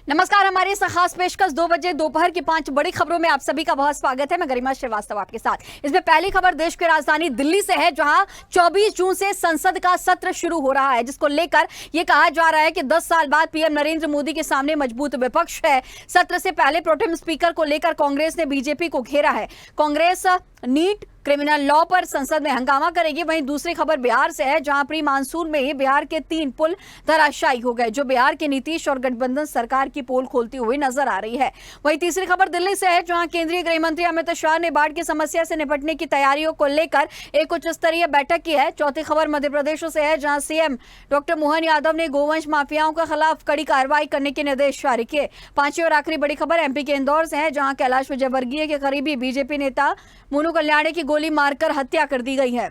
नमस्कार। हमारी इस खास पेशकश 2 बजे दोपहर की 5 बड़ी खबरों में आप सभी का बहुत स्वागत है। मैं गरिमा श्रीवास्तव आपके साथ। इसमें पहली खबर देश की राजधानी दिल्ली से है, जहां 24 जून से संसद का सत्र शुरू हो रहा है, जिसको लेकर यह कहा जा रहा है कि 10 साल बाद पीएम नरेंद्र मोदी के सामने मजबूत विपक्ष है। सत्र से पहले प्रोटेम स्पीकर को लेकर कांग्रेस ने बीजेपी को घेरा है। कांग्रेस नीट क्रिमिनल लॉ पर संसद में हंगामा करेगी। वहीं दूसरी खबर बिहार से है, जहां प्री मानसून में ही बिहार के 3 पुल धराशायी हो गए, जो बिहार के नीतीश और गठबंधन सरकार की पोल खोलती हुई नजर आ रही है। वहीं तीसरी खबर दिल्ली से है, जहां केंद्रीय गृह मंत्री अमित शाह ने बाढ़ की समस्या से निपटने की तैयारियों को लेकर एक उच्च स्तरीय बैठक की है। चौथी खबर मध्य प्रदेश से है, जहां सीएम डॉक्टर मोहन यादव ने गोवंश माफियाओं के खिलाफ कड़ी कार्रवाई करने के निर्देश जारी किए। पांचवी और आखिरी बड़ी खबर एमपी के इंदौर से है, जहां कैलाश विजयवर्गीय के करीबी बीजेपी नेता मोनू कल्याणी की गोली मारकर हत्या कर दी गई है।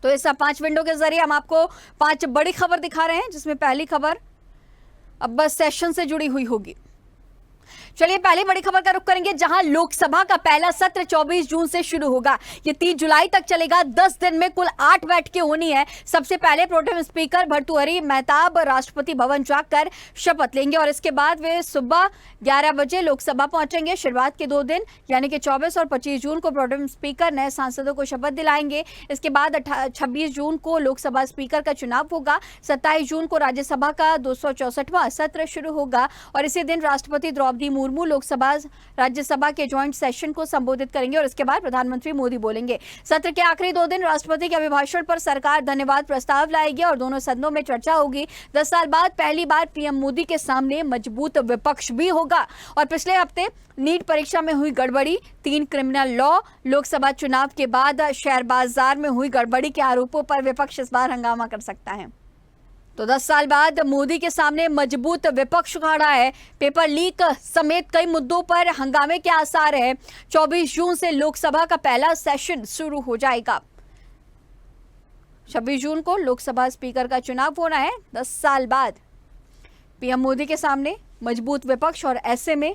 तो इस 5 विंडो के जरिए हम आपको 5 बड़ी खबर दिखा रहे हैं, जिसमें पहली खबर अब बस सेशन से जुड़ी हुई होगी। चलिए पहली बड़ी खबर का रुख करेंगे, जहां लोकसभा का पहला सत्र 24 जून से शुरू होगा। ये 30 जुलाई तक चलेगा। 10 दिन में कुल 8 बैठकें होनी है। सबसे पहले प्रोटेम स्पीकर भर्तृहरि महताब राष्ट्रपति भवन जाकर शपथ लेंगे और इसके बाद वे सुबह 11 बजे लोकसभा पहुंचेंगे। शुरुआत के 2 दिन यानी कि 24 और 25 जून को प्रोटेम स्पीकर नए सांसदों को शपथ दिलाएंगे। इसके बाद 26 जून को लोकसभा स्पीकर का चुनाव होगा। 27 जून को राज्यसभा का 264वां सत्र शुरू होगा और इसी दिन राष्ट्रपति द्रौपदी मुर्मू लोकसभा राज्यसभा के जॉइंट सेशन को संबोधित करेंगे और इसके बाद प्रधानमंत्री मोदी बोलेंगे। सत्र के आखिरी 2 दिन राष्ट्रपति के अभिभाषण पर सरकार धन्यवाद प्रस्ताव लाएगी और दोनों सदनों में चर्चा होगी। 10 साल बाद पहली बार पीएम मोदी के सामने मजबूत विपक्ष भी होगा। और पिछले हफ्ते नीट परीक्षा में हुई गड़बड़ी, 3 क्रिमिनल लॉ, लोकसभा चुनाव के बाद शेयर बाजार में हुई गड़बड़ी के आरोपों पर विपक्ष इस बार हंगामा कर सकता है। तो 10 साल बाद मोदी के सामने मजबूत विपक्ष खड़ा है। पेपर लीक समेत कई मुद्दों पर हंगामे के आसार है। 24 जून से लोकसभा का पहला सेशन शुरू हो जाएगा। 26 जून को लोकसभा स्पीकर का चुनाव होना है। 10 साल बाद पीएम मोदी के सामने मजबूत विपक्ष और ऐसे में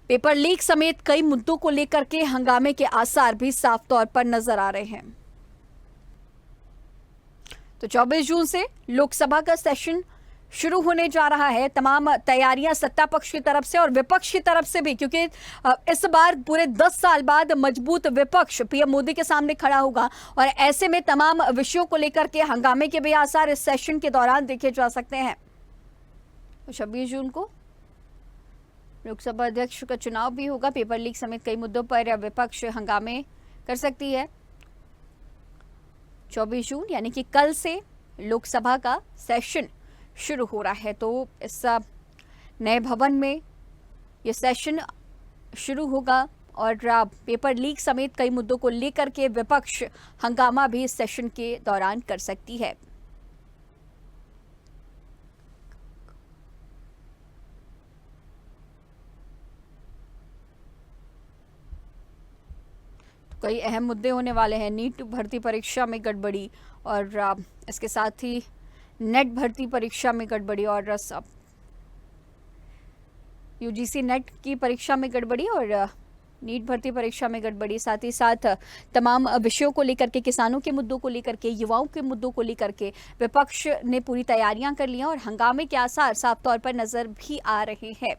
पेपर लीक समेत कई मुद्दों को लेकर के हंगामे के आसार भी साफ तौर पर नजर आ रहे हैं। तो 24 जून से लोकसभा का सेशन शुरू होने जा रहा है। तमाम तैयारियां सत्ता पक्ष की तरफ से और विपक्ष की तरफ से भी, क्योंकि इस बार पूरे 10 साल बाद मजबूत विपक्ष पीएम मोदी के सामने खड़ा होगा और ऐसे में तमाम विषयों को लेकर के हंगामे के भी आसार इस सेशन के दौरान देखे जा सकते हैं। तो 26 जून को लोकसभा अध्यक्ष का चुनाव भी होगा। पेपर लीक समेत कई मुद्दों पर विपक्ष हंगामे कर सकती है। 24 जून यानी कि कल से लोकसभा का सेशन शुरू हो रहा है। तो इस नए भवन में ये सेशन शुरू होगा और पेपर लीक समेत कई मुद्दों को लेकर के विपक्ष हंगामा भी इस सेशन के दौरान कर सकती है। कई अहम मुद्दे होने वाले हैं। नीट भर्ती परीक्षा में गड़बड़ी और इसके साथ ही नेट भर्ती परीक्षा में गड़बड़ी और यूजीसी नेट की परीक्षा में गड़बड़ी और नीट भर्ती परीक्षा में गड़बड़ी, साथ ही साथ तमाम विषयों को लेकर के, किसानों के मुद्दों को लेकर के, युवाओं के मुद्दों को लेकर के विपक्ष ने पूरी तैयारियां कर ली हैं और हंगामे के आसार साफ तौर पर नजर भी आ रहे हैं।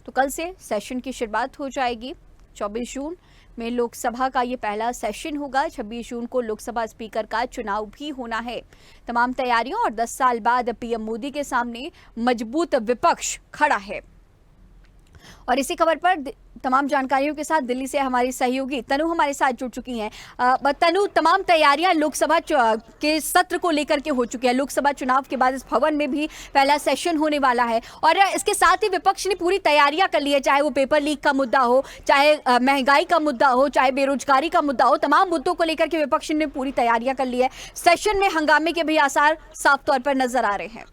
तो कल से सेशन की शुरुआत हो जाएगी। 24 जून में लोकसभा का ये पहला सेशन होगा। 26 जून को लोकसभा स्पीकर का चुनाव भी होना है। तमाम तैयारियों और 10 साल बाद पीएम मोदी के सामने मजबूत विपक्ष खड़ा है। और इसी खबर पर तमाम जानकारियों के साथ दिल्ली से हमारी सहयोगी तनु हमारे साथ जुड़ चुकी हैं। तनु, तमाम तैयारियां लोकसभा के सत्र को लेकर के हो चुकी है। लोकसभा चुनाव के बाद इस भवन में भी पहला सेशन होने वाला है और इसके साथ ही विपक्ष ने पूरी तैयारियां कर ली है, चाहे वो पेपर लीक का मुद्दा हो, चाहे महंगाई का मुद्दा हो, चाहे बेरोजगारी का मुद्दा हो। तमाम मुद्दों को लेकर के विपक्ष ने पूरी तैयारियां कर ली है। सेशन में हंगामे के भी आसार साफ तौर पर नजर आ रहे हैं।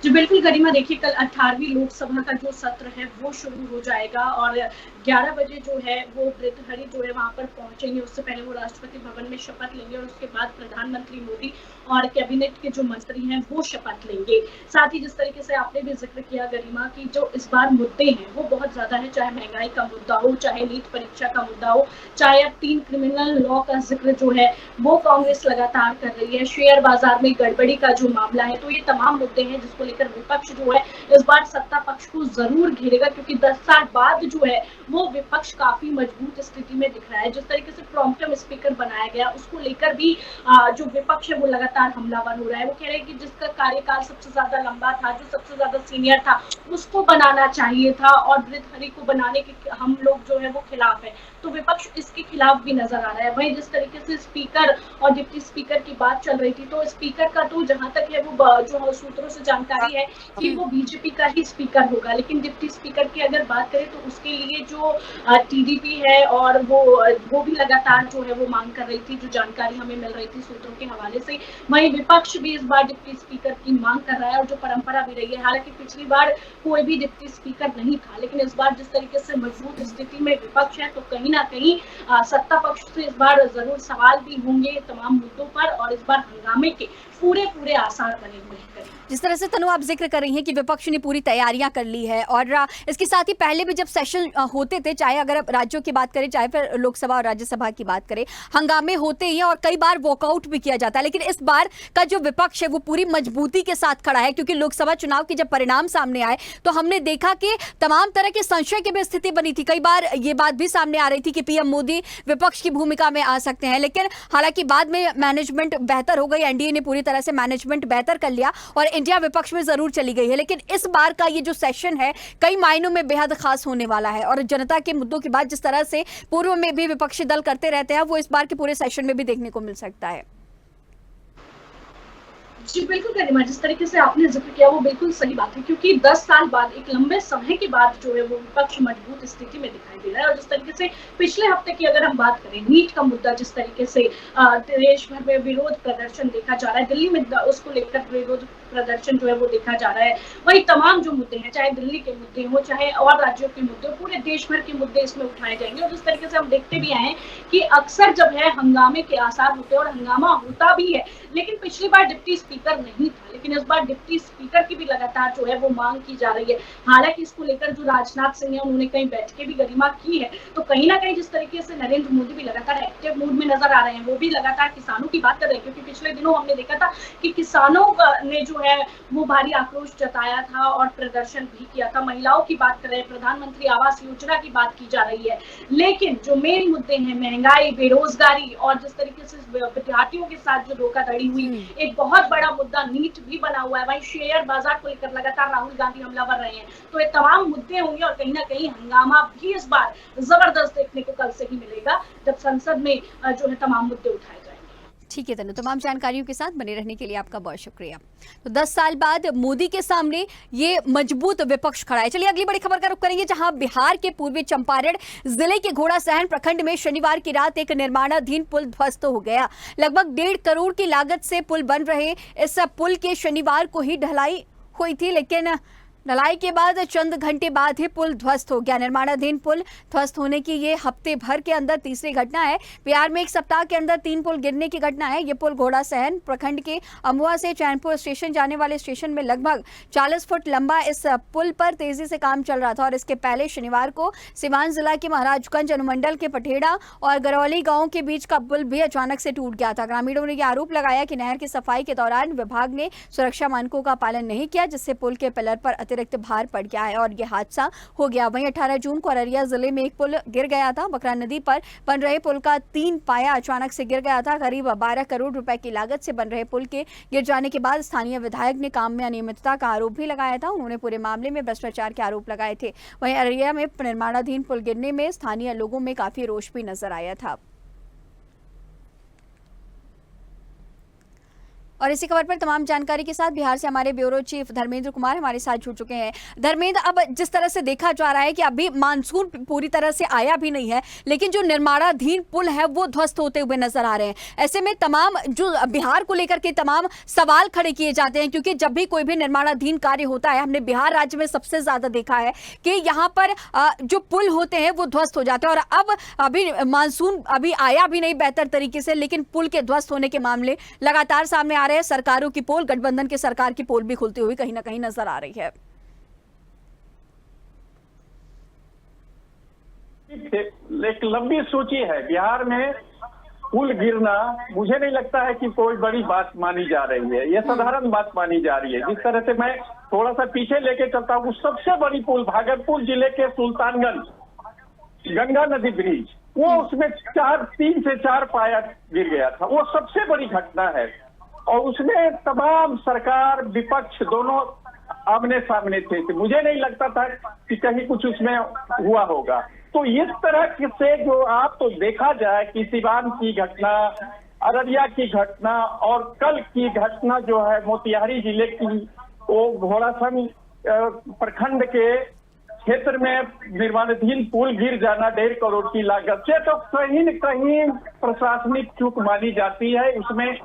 जी बिल्कुल गरिमा, देखिए कल 18वीं लोकसभा का जो सत्र है वो शुरू हो जाएगा और 11 बजे जो है वो भर्तृहरि जो है वहां पर पहुंचेंगे। उससे पहले वो राष्ट्रपति भवन में शपथ लेंगे और उसके बाद प्रधानमंत्री मोदी और कैबिनेट के जो मंत्री हैं वो शपथ लेंगे। साथ ही जिस तरीके से आपने भी जिक्र किया गरिमा की जो इस बार मुद्दे हैं वो बहुत ज्यादा है, चाहे महंगाई का मुद्दा हो, चाहे नीट परीक्षा का मुद्दा हो, चाहे अब 3 क्रिमिनल लॉ का जिक्र जो है वो कांग्रेस लगातार कर रही है, शेयर बाजार में गड़बड़ी का जो मामला है, तो ये तमाम मुद्दे हैं जिसको लेकर विपक्ष जो है इस बार सत्ता पक्ष को जरूर घेरेगा, क्योंकि 10 साल बाद जो है वो विपक्ष काफी मजबूत स्थिति में दिख रहा है। जिस तरीके से प्रॉम्प्टम स्पीकर बनाया गया उसको लेकर भी जो विपक्ष है वो लगातार हमलावर हो रहा है। वो कह रहे हैं कि जिसका कार्यकाल सबसे ज्यादा लंबा था, जो सबसे ज्यादा सीनियर था, उसको बनाना चाहिए था और भर्तृहरि को बनाने के हम लोग जो है वो खिलाफ है। तो विपक्ष इसके खिलाफ भी नजर आ रहा है। वहीं जिस तरीके से स्पीकर और डिप्टी स्पीकर की बात चल रही थी, तो स्पीकर का तो जहां तक है वो जो सूत्रों से जानकारी है कि वो बीजेपी का ही स्पीकर होगा, लेकिन डिप्टी स्पीकर की अगर बात करें तो उसके लिए जो टीडीपी है और वो भी लगातार जो है वो मांग कर रही थी, जो जानकारी हमें मिल रही थी सूत्रों के हवाले से। वहीं विपक्ष भी इस बार डिप्टी स्पीकर की मांग कर रहा है और जो परंपरा भी रही है, हालांकि पिछली बार कोई भी डिप्टी स्पीकर नहीं था, लेकिन इस बार जिस तरीके से मजबूत स्थिति में विपक्ष है तो कहीं ना कहीं सत्ता पक्ष से इस बार जरूर सवाल भी होंगे तमाम मुद्दों पर और इस बार हंगामे के पूरे आसार बने हुए हैं। जिस तरह से तनु आप जिक्र कर रही हैं कि विपक्ष ने पूरी तैयारियां कर ली है और इसके साथ ही पहले भी जब सेशन होते थे, चाहे अगर अब राज्यों की बात करें चाहे फिर लोकसभा और राज्यसभा की बात करें, हंगामे होते ही हैं और कई बार वॉकआउट भी किया जाता है। लेकिन इस बार का जो विपक्ष है वो पूरी मजबूती के साथ खड़ा है, क्योंकि लोकसभा चुनाव के जब परिणाम सामने आए तो हमने देखा कि तमाम तरह के संशय की भी स्थिति बनी थी। कई बार ये बात भी सामने आ रही थी कि पीएम मोदी विपक्ष की भूमिका में आ सकते हैं, लेकिन हालांकि बाद में मैनेजमेंट बेहतर हो गई, एनडीए ने पूरी तरह से मैनेजमेंट बेहतर कर लिया और इंडिया विपक्ष में जरूर चली गई है। लेकिन इस बार का ये जो सेशन है कई मायनों में बेहद खास होने वाला है और जनता के मुद्दों की बात जिस तरह से पूर्व में भी विपक्षी दल करते रहते हैं वो इस बार के पूरे सेशन में भी देखने को मिल सकता है। जी बिल्कुल गरिमा, जिस तरीके से आपने जिक्र किया वो बिल्कुल सही बात है, क्योंकि 10 साल बाद एक लंबे समय के बाद जो है वो विपक्ष मजबूत स्थिति में दिखाई दे रहा है। और जिस तरीके से पिछले हफ्ते की अगर हम बात करें, नीट का मुद्दा जिस तरीके से देश भर में विरोध प्रदर्शन देखा जा रहा है, दिल्ली में उसको लेकर विरोध प्रदर्शन जो है वो देखा जा रहा है, वही तमाम जो मुद्दे हैं, चाहे दिल्ली के मुद्दे हो चाहे और राज्यों के मुद्दे हो, पूरे देश भर के मुद्दे इसमें उठाए जाएंगे। और जिस तरीके से हम देखते भी आए कि अक्सर जब है हंगामे के आसार होते हैं और हंगामा होता भी है, लेकिन पिछली बार डिप्टी स्पीकर नहीं था, लेकिन इस बार डिप्टी स्पीकर की भी लगातार जो है वो मांग की जा रही है। हालांकि इसको लेकर जो राजनाथ सिंह है उन्होंने कई बैठकें भी गरिमा की है, तो कहीं ना कहीं जिस तरीके से नरेंद्र मोदी भी लगातार एक्टिव मूड में नजर आ रहे हैं, वो भी लगातार किसानों की बात कर रहे हैं, क्योंकि पिछले दिनों हमने देखा था कि किसानों ने जो है वो भारी आक्रोश जताया था और प्रदर्शन भी किया था। महिलाओं की बात कर रहे हैं, प्रधानमंत्री आवास योजना की बात की जा रही है, लेकिन जो मेन मुद्दे हैं महंगाई, बेरोजगारी और जिस तरीके से विद्यार्थियों के साथ जो धोखाधड़ी हुई, एक बहुत बड़ा मुद्दा नीट भी बना हुआ है। वहीं शेयर बाजार को लेकर लगातार राहुल गांधी हमलावर रहे हैं, तो ये तमाम मुद्दे होंगे और कहीं ना कहीं हंगामा भी इस बार जबरदस्त देखने को कल से ही मिलेगा, जब संसद में जो है तमाम मुद्दे उठाए जाएंगे। ठीक है तनु, तमाम जानकारियों के साथ बने रहने के लिए आपका बहुत शुक्रिया। तो 10 साल बाद मोदी के सामने ये मजबूत विपक्ष खड़ा है। चलिए अगली बड़ी खबर का रुख करेंगे, जहां बिहार के पूर्वी चंपारण जिले के घोड़ासहन प्रखंड में शनिवार की रात एक निर्माणाधीन पुल ध्वस्त हो गया। लगभग 1.5 करोड़ की लागत से पुल बन रहे इस पुल के शनिवार को ही ढलाई हुई थी, लेकिन ढलाई के बाद चंद घंटे बाद ही पुल ध्वस्त हो गया। निर्माणाधीन पुल ध्वस्त होने की ये हफ्ते भर के अंदर तीसरी घटना है। बिहार में एक सप्ताह के अंदर 3 पुल गिरने की घटना है। ये पुल घोड़ासहन प्रखंड के अमुआ से चैनपुर स्टेशन जाने वाले स्टेशन में लगभग 40 फुट लंबा इस पुल पर तेजी से काम चल रहा था और इसके पहले शनिवार को सीवान जिला के महाराजगंज अनुमंडल के पठेड़ा और गरौली गांव के बीच का पुल भी अचानक से टूट गया था। ग्रामीणों ने यह आरोप लगाया कि नहर की सफाई के दौरान विभाग ने सुरक्षा मानकों का पालन नहीं किया, जिससे पुल के पिलर पर अतिरिक्त भार पड़ गया है और यह हादसा हो गया। वहीं 18 जून को अररिया जिले में एक पुल गिर गया था। बकरा नदी पर बन रहे पुल का 3 पाया अचानक से गिर गया था। करीब 12 करोड़ रुपए की लागत से बन रहे पुल के गिर जाने के बाद स्थानीय विधायक ने काम में अनियमितता का आरोप भी लगाया था। उन्होंने पूरे मामले में भ्रष्टाचार के आरोप लगाए थे। वहीं अररिया में निर्माणाधीन पुल गिरने में स्थानीय लोगों में काफी रोष भी नजर आया था। और इसी खबर पर तमाम जानकारी के साथ बिहार से हमारे ब्यूरो चीफ धर्मेंद्र कुमार हमारे साथ जुड़ चुके हैं। धर्मेंद्र, अब जिस तरह से देखा जा रहा है कि अभी मानसून पूरी तरह से आया भी नहीं है, लेकिन जो निर्माणाधीन पुल है वो ध्वस्त होते हुए नजर आ रहे हैं। ऐसे में तमाम जो बिहार को लेकर के तमाम सवाल खड़े किए जाते हैं, क्योंकि जब भी कोई भी निर्माणाधीन कार्य होता है, हमने बिहार राज्य में सबसे ज्यादा देखा है कि यहाँ पर जो पुल होते हैं वो ध्वस्त हो जाते हैं। और अब अभी मानसून अभी आया भी नहीं बेहतर तरीके से, लेकिन पुल के ध्वस्त होने के मामले लगातार सामने आ रहे हैं। सरकारों की पोल, गठबंधन के सरकार की पोल भी खुलती हुई कहीं ना कहीं नजर आ रही है। एक लंबी सूची है। बिहार में पुल गिरना मुझे नहीं लगता है कि कोई बड़ी बात मानी जा रही है, यह साधारण बात मानी जा रही है। जिस तरह से मैं थोड़ा सा पीछे लेके चलता हूँ, सबसे बड़ी पुल भागलपुर जिले के सुल्तानगंज गंगा नदी ब्रिज, वो उसमें 3 से 4 पाया गिर गया था। वो सबसे बड़ी घटना है और उसमें तमाम सरकार विपक्ष दोनों आमने सामने थे। मुझे नहीं लगता था कि कहीं कुछ उसमें हुआ होगा। तो इस तरह से जो आप तो देखा जाए कि सिवान की घटना, अररिया की घटना और कल की घटना जो है मोतिहारी जिले की, वो घोड़ासन प्रखंड के क्षेत्र में निर्माणाधीन पुल गिर जाना 1.5 करोड़ की लागत से, तो कहीं न कहीं प्रशासनिक चूक मानी जाती है। उसमें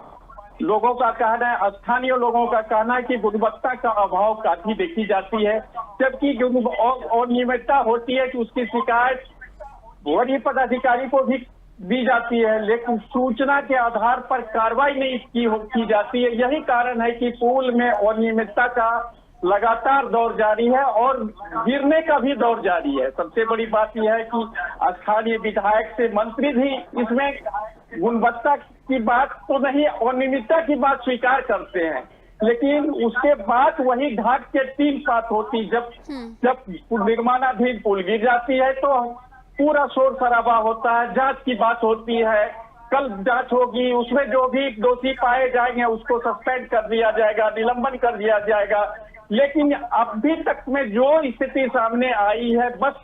लोगों का कहना है, स्थानीय लोगों का कहना है कि गुणवत्ता का अभाव काफी देखी जाती है, जबकि अनियमितता होती है कि उसकी शिकायत वरीय पदाधिकारी को भी दी जाती है, लेकिन सूचना के आधार पर कार्रवाई नहीं की जाती है। यही कारण है कि पुल में अनियमितता का लगातार दौर जारी है और गिरने का भी दौर जारी है। सबसे बड़ी बात यह है कि स्थानीय विधायक से मंत्री भी इसमें गुणवत्ता की बात तो नहीं, अनियमितता की बात स्वीकार करते हैं, लेकिन उसके बाद वही ढाक के 3 बात होती। जब निर्माणाधीन पुल गिर जाती है तो पूरा शोर शराबा होता है, जांच की बात होती है, कल जांच होगी, उसमें जो भी दोषी पाए जाएंगे उसको सस्पेंड कर दिया जाएगा, निलंबन कर दिया जाएगा। लेकिन अभी तक में जो स्थिति सामने आई है, बस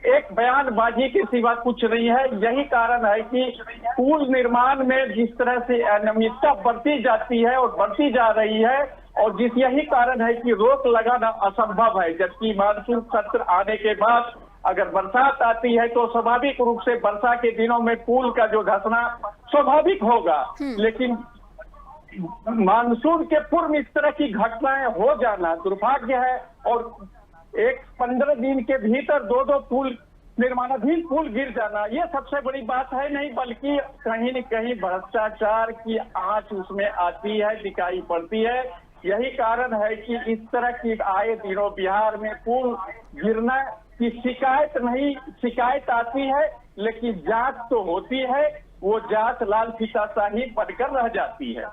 एक बयानबाजी के सिवा कुछ नहीं है। यही कारण है कि पुल निर्माण में जिस तरह से अनियमितता बढ़ती जाती है और बढ़ती जा रही है, और यही कारण है कि रोक लगाना असंभव है। जबकि मानसून सत्र आने के बाद अगर बरसात आती है तो स्वाभाविक रूप से वर्षा के दिनों में पुल का जो धंसना स्वाभाविक होगा, लेकिन मानसून के पूर्व इस तरह की घटनाएं हो जाना दुर्भाग्य है। और 15 दिन के भीतर 2 पुल निर्माणाधीन पुल गिर जाना, ये सबसे बड़ी बात है नहीं, बल्कि कहीं न कहीं भ्रष्टाचार की आंच उसमें आती है, दिखाई पड़ती है। यही कारण है कि इस तरह की आए दिनों बिहार में पुल गिरना की शिकायत आती है, लेकिन जांच तो होती है, वो जांच लाल फीताशाही बनकर रह जाती है।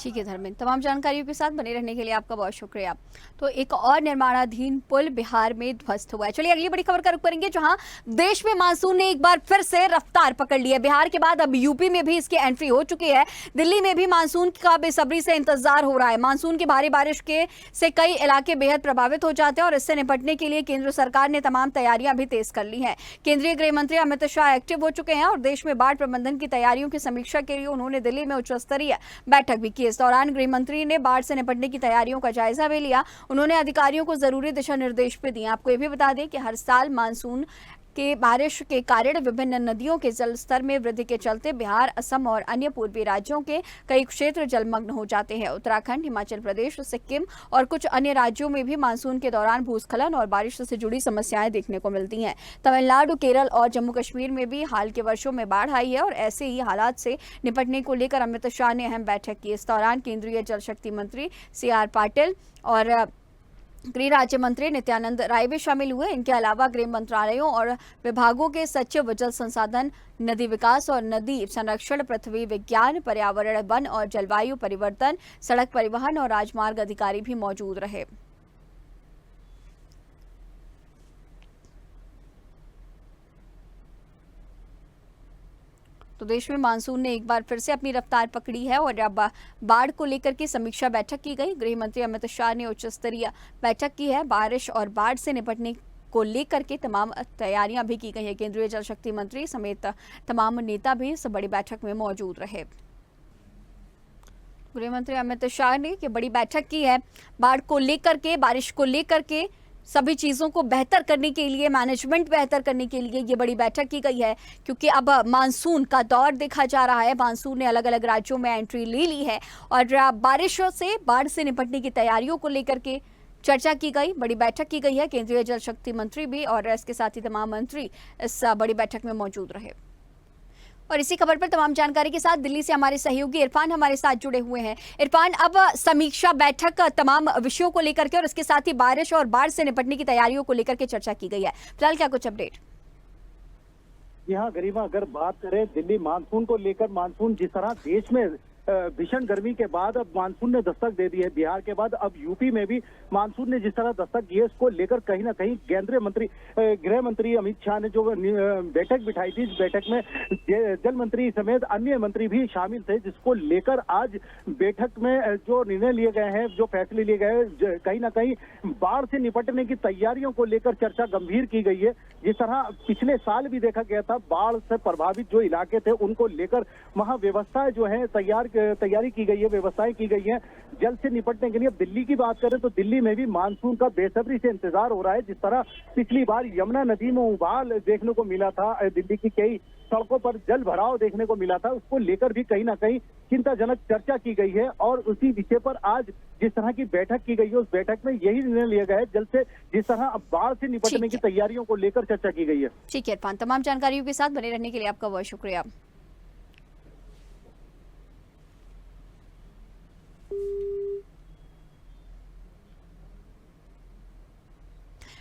ठीक है धर्मेंद्र, तमाम जानकारियों के साथ बने रहने के लिए आपका बहुत शुक्रिया। तो एक और निर्माणाधीन पुल बिहार में ध्वस्त हुआ है। चलिए अगली बड़ी खबर का रुख करेंगे, जहां देश में मानसून ने एक बार फिर से रफ्तार पकड़ ली है। बिहार के बाद अब यूपी में भी इसकी एंट्री हो चुकी है। दिल्ली में भी मानसून का बेसब्री से इंतजार हो रहा है। मानसून की भारी बारिश से कई इलाके बेहद प्रभावित हो जाते हैं और इससे निपटने के लिए केंद्र सरकार ने तमाम तैयारियां भी तेज कर ली हैं। केंद्रीय गृह मंत्री अमित शाह एक्टिव हो चुके हैं और देश में बाढ़ प्रबंधन की तैयारियों की समीक्षा के लिए उन्होंने दिल्ली में उच्च स्तरीय बैठक भी की। इस दौरान गृह मंत्री ने बाढ़ से निपटने की तैयारियों का जायजा भी लिया। उन्होंने अधिकारियों को जरूरी दिशा निर्देश भी दिए। आपको ये भी बता दें कि हर साल मानसून के बारिश के कारण विभिन्न नदियों के जलस्तर में वृद्धि के चलते बिहार, असम और अन्य पूर्वी राज्यों के कई क्षेत्र जलमग्न हो जाते हैं। उत्तराखंड, हिमाचल प्रदेश, सिक्किम और कुछ अन्य राज्यों में भी मानसून के दौरान भूस्खलन और बारिश से जुड़ी समस्याएं देखने को मिलती हैं। तमिलनाडु, केरल और जम्मू कश्मीर में भी हाल के वर्षों में बाढ़ आई है और ऐसे ही हालात से निपटने को लेकर अमित शाह ने अहम बैठक की। इस दौरान केंद्रीय जल शक्ति मंत्री CR पाटिल और गृह राज्य मंत्री नित्यानंद राय भी शामिल हुए। इनके अलावा गृह मंत्रालयों और विभागों के सचिव, जल संसाधन, नदी विकास और नदी संरक्षण, पृथ्वी विज्ञान, पर्यावरण, वन और जलवायु परिवर्तन, सड़क परिवहन और राजमार्ग अधिकारी भी मौजूद रहे। तो देश में मानसून ने एक बार फिर से अपनी रफ्तार पकड़ी है और अब बाढ़ को लेकर के समीक्षा बैठक की गई। गृह मंत्री अमित शाह ने उच्च स्तरीय बैठक की है। बारिश और बाढ़ से निपटने को लेकर के तमाम तैयारियां भी की गई है। केंद्रीय जल शक्ति मंत्री समेत तमाम नेता भी इस बड़ी बैठक में मौजूद रहे। गृह मंत्री अमित शाह ने ये बड़ी बैठक की है बाढ़ को लेकर के, बारिश को लेकर के, सभी चीज़ों को बेहतर करने के लिए, मैनेजमेंट बेहतर करने के लिए ये बड़ी बैठक की गई है। क्योंकि अब मानसून का दौर देखा जा रहा है। मानसून ने अलग अलग राज्यों में एंट्री ले ली है और बारिशों से, बाढ़ से निपटने की तैयारियों को लेकर के चर्चा की गई, बड़ी बैठक की गई है। केंद्रीय जल शक्ति मंत्री भी और इसके साथ ही तमाम मंत्री इस बड़ी बैठक में मौजूद रहे। और इसी खबर पर तमाम जानकारी के साथ दिल्ली से हमारे सहयोगी इरफान हमारे साथ जुड़े हुए हैं। इरफान, अब समीक्षा बैठक तमाम विषयों को लेकर के और इसके साथ ही बारिश और बाढ़ से निपटने की तैयारियों को लेकर के चर्चा की गई है। फिलहाल क्या कुछ अपडेट? जी हाँ गरिमा, अगर बात करें दिल्ली मानसून को लेकर, मानसून जिस तरह देश में भीषण गर्मी के बाद अब मानसून ने दस्तक दे दी है। बिहार के बाद अब यूपी में भी मानसून ने जिस तरह दस्तक दी है, इसको लेकर कहीं ना कहीं गृह मंत्री अमित शाह ने जो बैठक बिठाई थी, इस बैठक में जल मंत्री समेत अन्य मंत्री भी शामिल थे, जिसको लेकर आज बैठक में जो निर्णय लिए गए हैं, जो फैसले लिए गए हैं, कहीं ना कहीं बाढ़ से निपटने की तैयारियों को लेकर चर्चा गंभीर की गई है। जिस तरह पिछले साल भी देखा गया था, बाढ़ से प्रभावित जो इलाके थे उनको लेकर वहां व्यवस्थाएं जो है तैयारी की गई है, व्यवस्थाएं की गई हैं जल से निपटने के लिए। अब दिल्ली की बात करें तो दिल्ली में भी मानसून का बेसब्री से इंतजार हो रहा है। जिस तरह पिछली बार यमुना नदी में उबाल देखने को मिला था, दिल्ली की कई सड़कों पर जल भराव देखने को मिला था, उसको लेकर भी कहीं ना कहीं चिंताजनक चर्चा की गई है। और उसी विषय पर आज जिस तरह की बैठक की गई है, उस बैठक में यही निर्णय लिया गया है, जल से जिस तरह बाढ़ से निपटने की तैयारियों को लेकर चर्चा की गई है। ठीक है इरफान, तमाम जानकारियों के साथ बने रहने के लिए आपका बहुत शुक्रिया।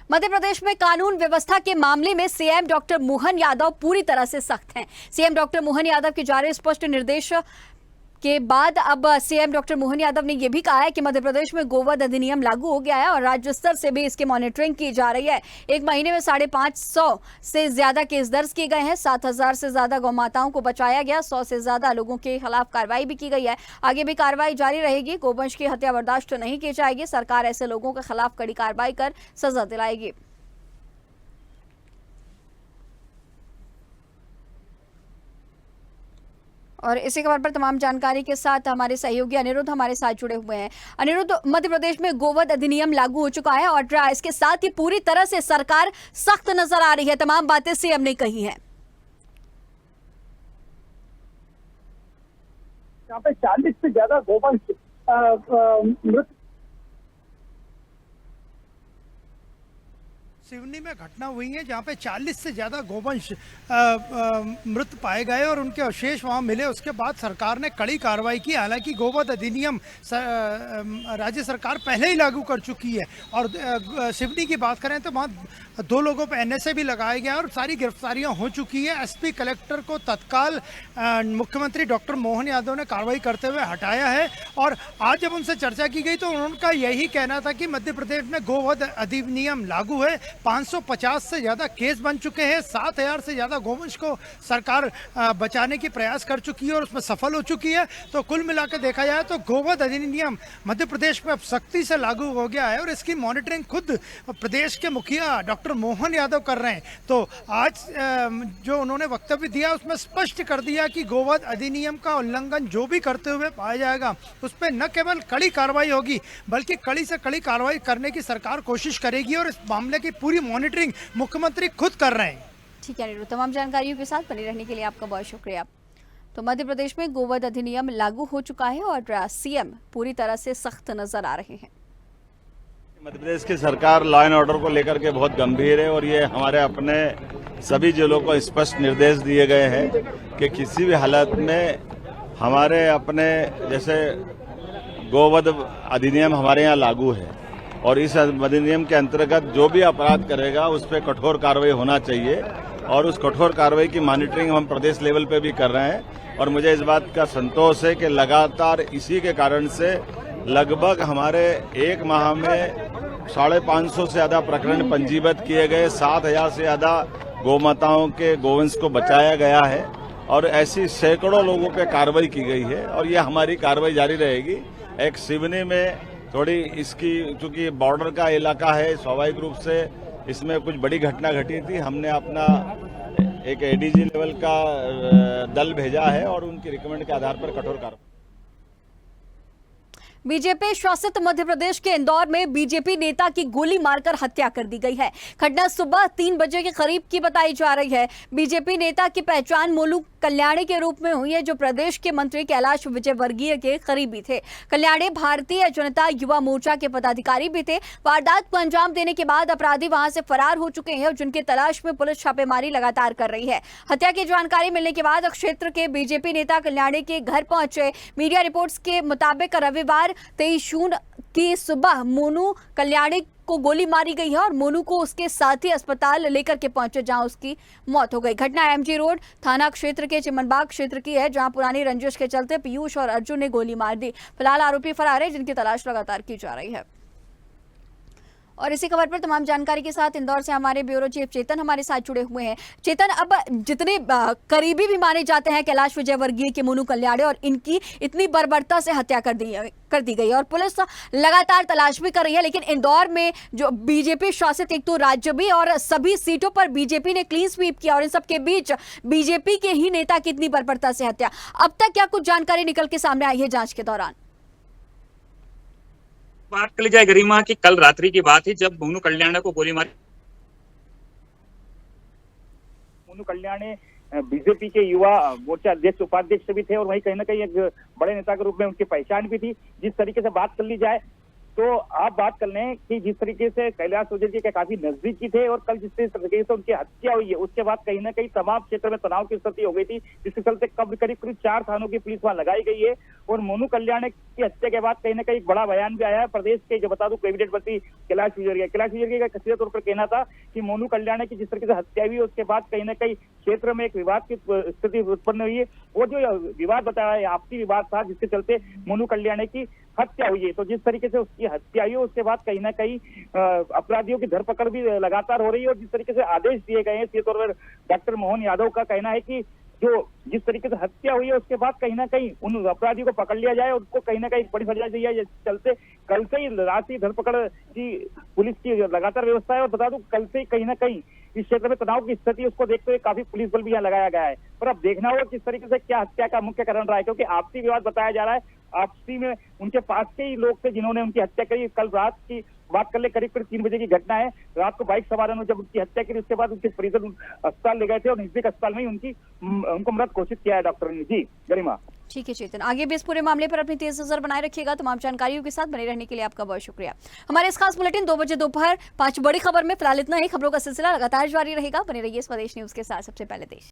मध्य प्रदेश में कानून व्यवस्था के मामले में सीएम डॉक्टर मोहन यादव पूरी तरह से सख्त हैं। सीएम डॉक्टर मोहन यादव के जारी स्पष्ट निर्देश के बाद अब सीएम डॉक्टर मोहन यादव ने यह भी कहा है कि मध्य प्रदेश में गोवध अधिनियम लागू हो गया है और राज्य स्तर से भी इसकी मॉनिटरिंग की जा रही है। एक महीने में 550 से ज्यादा केस दर्ज किए गए हैं, 7000 से ज्यादा गौ माताओं को बचाया गया, 100 से ज्यादा लोगों के खिलाफ कार्रवाई भी की गई है। आगे भी कार्रवाई जारी रहेगी। गोवंश की हत्या बर्दाश्त नहीं की जाएगी। सरकार ऐसे लोगों के खिलाफ कड़ी कार्रवाई कर सजा दिलाएगी। और इसी खबर पर तमाम जानकारी के साथ हमारे सहयोगी अनिरुद्ध हमारे साथ जुड़े हुए हैं। अनिरुद्ध, मध्य प्रदेश में गोवध अधिनियम लागू हो चुका है और इसके साथ ही पूरी तरह से सरकार सख्त नजर आ रही है, तमाम बातें सीएम ने कही हैं। यहाँ पे 40 से ज्यादा गोवंश मृत सिवनी में घटना हुई है, जहाँ पे 40 से ज़्यादा गोवंश मृत पाए गए और उनके अवशेष वहाँ मिले। उसके बाद सरकार ने कड़ी कार्रवाई की। हालांकि गोवध अधिनियम राज्य सरकार पहले ही लागू कर चुकी है। और सिवनी की बात करें तो वहाँ 2 लोगों पर NSA भी लगाया गया और सारी गिरफ्तारियां हो चुकी है। SP कलेक्टर को तत्काल मुख्यमंत्री डॉक्टर मोहन यादव ने कार्रवाई करते हुए हटाया है। और आज जब उनसे चर्चा की गई तो उनका यही कहना था कि मध्य प्रदेश में गोवध अधिनियम लागू है, 550 से ज़्यादा केस बन चुके हैं, 7000 से ज़्यादा गोवंश को सरकार बचाने की प्रयास कर चुकी है और उसमें सफल हो चुकी है। तो कुल मिलाकर देखा जाए तो गोवध अधिनियम मध्य प्रदेश में अब सख्ती से लागू हो गया है और इसकी मॉनिटरिंग खुद प्रदेश के मुखिया डॉक्टर मोहन यादव कर रहे हैं। तो आज जो उन्होंने वक्तव्य दिया उसमें स्पष्ट कर दिया कि गोवध अधिनियम का उल्लंघन जो भी करते हुए पाया जाएगा उस पर न केवल कड़ी कार्रवाई होगी बल्कि कड़ी से कड़ी कार्रवाई करने की सरकार कोशिश करेगी और इस मामले की पूरी मॉनिटरिंग मुख्यमंत्री खुद कर रहे हैं। ठीक है, तमाम जानकारियों के साथ बने रहने के लिए आपका बहुत शुक्रिया। तो मध्य प्रदेश में गोवध अधिनियम लागू हो चुका है और सीएम पूरी तरह से सख्त नजर आ रहे हैं। मध्य प्रदेश की सरकार लॉ एंड ऑर्डर को लेकर के बहुत गंभीर है और ये हमारे अपने सभी जिलों को स्पष्ट निर्देश दिए गए हैं कि किसी भी हालत में हमारे अपने जैसे गोवध अधिनियम हमारे यहाँ लागू है और इस अधिनियम के अंतर्गत जो भी अपराध करेगा उस पर कठोर कार्रवाई होना चाहिए और उस कठोर कार्रवाई की मॉनिटरिंग हम प्रदेश लेवल पे भी कर रहे हैं। और मुझे इस बात का संतोष है कि लगातार इसी के कारण से लगभग हमारे एक माह में 550 से ज्यादा प्रकरण पंजीबद्ध किए गए, 7000 से ज्यादा गौमाताओं के गोवंश को बचाया गया है और ऐसी सैकड़ों लोगों पे कार्रवाई की गई है और ये हमारी कार्रवाई जारी रहेगी। एक सिवनी में थोड़ी इसकी चूंकि बॉर्डर का इलाका है, स्वाभाविक रूप से इसमें कुछ बड़ी घटना घटी थी। हमने अपना एक ADG लेवल का दल भेजा है और उनकी रिकमेंड के आधार पर कठोर कार्रवाई। बीजेपी शासित मध्य प्रदेश के इंदौर में बीजेपी नेता की गोली मारकर हत्या कर दी गई है। घटना सुबह 3 बजे के करीब की बताई जा रही है। बीजेपी नेता की पहचान मोलू कल्याणी के रूप में हुई है, जो प्रदेश के मंत्री कैलाश विजयवर्गीय के करीबी थे। कल्याणी भारतीय जनता युवा मोर्चा के पदाधिकारी भी थे। वारदात को अंजाम देने के बाद अपराधी वहां से फरार हो चुके हैं, जिनकी तलाश में पुलिस छापेमारी लगातार कर रही है। हत्या की जानकारी मिलने के बाद क्षेत्र के बीजेपी नेता कल्याणी के घर पहुंचे। मीडिया रिपोर्ट्स के मुताबिक रविवार 23 जून की सुबह मोनू कल्याणी को गोली मारी गई है और मोनू को उसके साथी अस्पताल लेकर के पहुंचे, जहां उसकी मौत हो गई। घटना एमजी रोड थाना क्षेत्र के चिमनबाग क्षेत्र की है, जहां पुरानी रंजिश के चलते पीयूष और अर्जुन ने गोली मार दी। फिलहाल आरोपी फरार है, जिनकी तलाश लगातार की जा रही है। और इसी खबर पर तमाम जानकारी के साथ इंदौर से हमारे ब्यूरो चीफ चेतन हमारे साथ जुड़े हुए हैं। चेतन, अब जितने करीबी भी माने जाते हैं कैलाश विजयवर्गीय के मोनू कल्याणे, और इनकी इतनी बर्बरता से हत्या कर दी गई और पुलिस लगातार तलाश भी कर रही है, लेकिन इंदौर में जो बीजेपी शासित एक तो राज्य भी और सभी सीटों पर बीजेपी ने क्लीन स्वीप किया, और इन सबके बीच बीजेपी के ही नेता की इतनी बर्बरता से हत्या। अब तक क्या कुछ जानकारी निकल के सामने आई है जांच के दौरान? बात कर ली जाए गरिमा की, कल रात्रि की बात है जब मोनू कल्याणे को गोली मारी। मोनू कल्याणे बीजेपी के युवा मोर्चा अध्यक्ष उपाध्यक्ष भी थे और वहीं कहीं ना कहीं एक बड़े नेता के रूप में उनकी पहचान भी थी। जिस तरीके से बात कर ली जाए तो आप बात कर लें कि जिस तरीके से कैलाश विजयवर्गीय के काफी नजदीकी थे और कल जिस तरीके से उनकी हत्या हुई है उसके बाद कहीं ना कहीं तमाम क्षेत्र में तनाव की स्थिति हो गई थी, जिसके चलते करीब 4 थानों की पुलिस वहां लगाई गई है। और मोनू कल्याणे की हत्या के बाद कहीं ना कहीं एक बड़ा बयान भी आया है प्रदेश के, जो बता दूं, कैबिनेट मंत्री कैलाश विजयवर्गीय का कथित तौर पर कहना था कि मोनू कल्याणे की जिस तरीके से हत्या हुई है उसके बाद कहीं ना कहीं क्षेत्र में एक विवाद की स्थिति उत्पन्न हुई है। वो जो विवाद बताया है आपसी विवाद था, जिसके चलते मोनू कल्याणे की हत्या हुई है। तो जिस तरीके से उसकी हत्या हुई है उसके बाद कहीं ना कहीं अपराधियों की धरपकड़ भी लगातार हो रही है। और जिस तरीके से आदेश दिए गए हैं, सीधे तौर पर डॉक्टर मोहन यादव का कहना है कि जो जिस तरीके से हत्या हुई है उसके बाद कहीं ना कहीं उन अपराधियों को पकड़ लिया जाए, उनको कहीं ना कहीं बड़ी सजा दी जाए। चलते कल से ही राशि धरपकड़ की पुलिस की लगातार व्यवस्था है। और बता दूं, कल से ही कहीं ना कहीं इस क्षेत्र में तनाव की स्थिति उसको देखते हुए काफी पुलिस बल भी यहाँ लगाया गया है। पर अब देखना होगा किस तरीके से क्या हत्या का मुख्य कारण रहा है, क्योंकि आपसी विवाद बताया जा रहा है। आपसी में उनके पास के ही लोग थे जिन्होंने उनकी हत्या करी। कल रात की बात कर ले, करीब 3 बजे की घटना है। रात को बाइक सवारों ने जब उनकी हत्या करी उसके बाद उनके परिजन अस्पताल ले गए थे और नजदीक अस्पताल में ही उनको मृत घोषित किया है डॉक्टर ने। जी गरिमा। ठीक है चेतन, आगे भी इस पूरे मामले पर अपनी तेज नजर बनाए रखिएगा। तमाम जानकारियों के साथ बने रहने के लिए आपका बहुत शुक्रिया। हमारे इस खास बुलेटिन 2 बजे दोपहर 5 बड़ी खबर में फिलहाल इतना ही। खबरों का सिलसिला लगातार जारी रहेगा, बने रहिए स्वदेश न्यूज के साथ। सबसे पहले देश।